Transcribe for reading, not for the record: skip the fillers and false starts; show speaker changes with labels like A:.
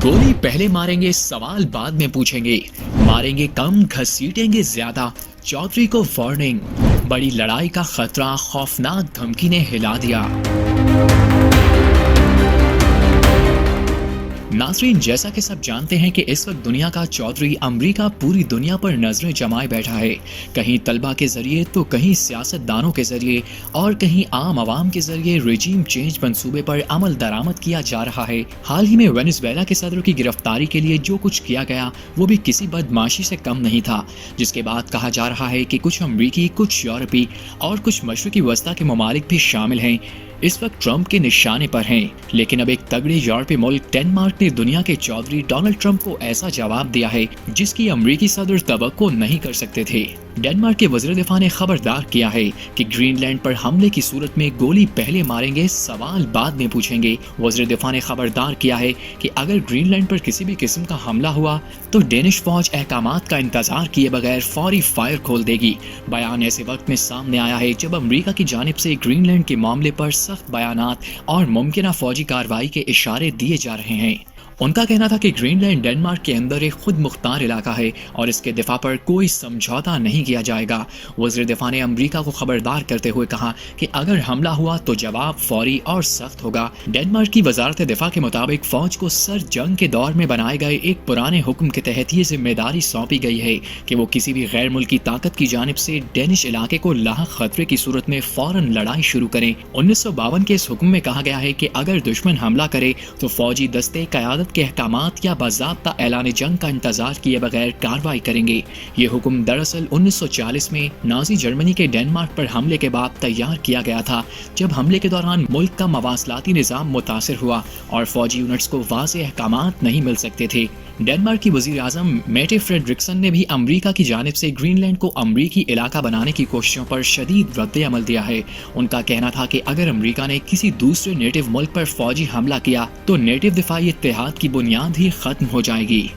A: गोली पहले मारेंगे, सवाल बाद में पूछेंगे, मारेंगे कम, घसीटेंगे ज्यादा। चौधरी को वार्निंग, बड़ी लड़ाई का खतरा, खौफनाक धमकी ने हिला दिया। नाज़रीन, जैसा कि सब जानते हैं कि इस वक्त दुनिया का चौधरी अमरीका पूरी दुनिया पर नजरें जमाए बैठा है। कहीं तलबा के जरिए तो कहीं सियासतदानों के जरिए और कहीं आम आवाम के जरिए रिजीम चेंज मंसूबे पर अमल दरामद किया जा रहा है। हाल ही में वेनेजुएला के सदर की गिरफ्तारी के लिए जो कुछ किया गया वो भी किसी बदमाशी से कम नहीं था, जिसके बाद कहा जा रहा है कि कुछ अमरीकी, कुछ यूरोपी और कुछ मशरकी वस्ता के ममालिक भी शामिल हैं, इस वक्त ट्रंप के निशाने पर हैं। लेकिन अब एक तगड़े यूरोपीय मुल्क डेनमार्क ने दुनिया के चौधरी डोनाल्ड ट्रंप को ऐसा जवाब दिया है जिसकी अमरीकी सदर तवक्को नहीं कर सकते थे। डेनमार्क के वज़ीर दिफा ने खबरदार किया है कि ग्रीनलैंड पर हमले की सूरत में गोली पहले मारेंगे, सवाल बाद में पूछेंगे। वज़ीर दिफा ने खबरदार किया है कि अगर ग्रीनलैंड पर किसी भी किस्म का हमला हुआ तो डेनिश फौज अहकामात का इंतजार किए बगैर फौरी फायर खोल देगी। बयान ऐसे वक्त में सामने आया है जब अमरीका की जानिब से ग्रीनलैंड के मामले पर सख्त बयानात और मुमकिन फौजी कार्रवाई के इशारे दिए जा रहे हैं। उनका कहना था कि ग्रीनलैंड डेनमार्क के अंदर एक खुद मुख्तार इलाका है और इसके दिफा पर कोई समझौता नहीं किया जाएगा। वज़ीर दिफा ने अमरीका को खबरदार करते हुए कहा कि अगर हमला हुआ तो जवाब फौरी और सख्त होगा। डेनमार्क की वजारत दिफा के मुताबिक फौज को सर जंग के दौर में बनाए गए एक पुराने हुक्म के तहत ये जिम्मेदारी सौंपी गई है कि वो किसी भी गैर मुल्की ताकत की जानिब से डेनिश इलाके को लाहक खतरे की सूरत में फौरन लड़ाई शुरू करें। 1952 के इस हुक्म में कहा गया है कि अगर दुश्मन हमला करे तो फौजी दस्ते क़यादत के अहकामात या बाज़ाब्ता ऐलान जंग का इंतजार किए बगैर कार्रवाई करेंगे। ये हुक्म दरअसल 1940 में नाजी जर्मनी के डेनमार्क पर हमले के बाद तैयार किया गया था, जब हमले के दौरान मुल्क का मवासलाती निज़ाम मुतासिर हुआ और फौजी यूनिट्स को वाज़ेह अहकामात नहीं मिल सकते थे। डेनमार्क की वज़ीर आज़म मेटे फ्रेडरिक्सन ने भी अमरीका की जानिब से ग्रीनलैंड को अमरीकी इलाका बनाने की कोशिशों पर शदीद रद्द अमल दिया है। उनका कहना था कि अगर अमरीका ने किसी दूसरे नेटिव मुल्क पर फौजी हमला किया तो नेटिव दिफाई इत्तेहाद की बुनियाद ही खत्म हो जाएगी।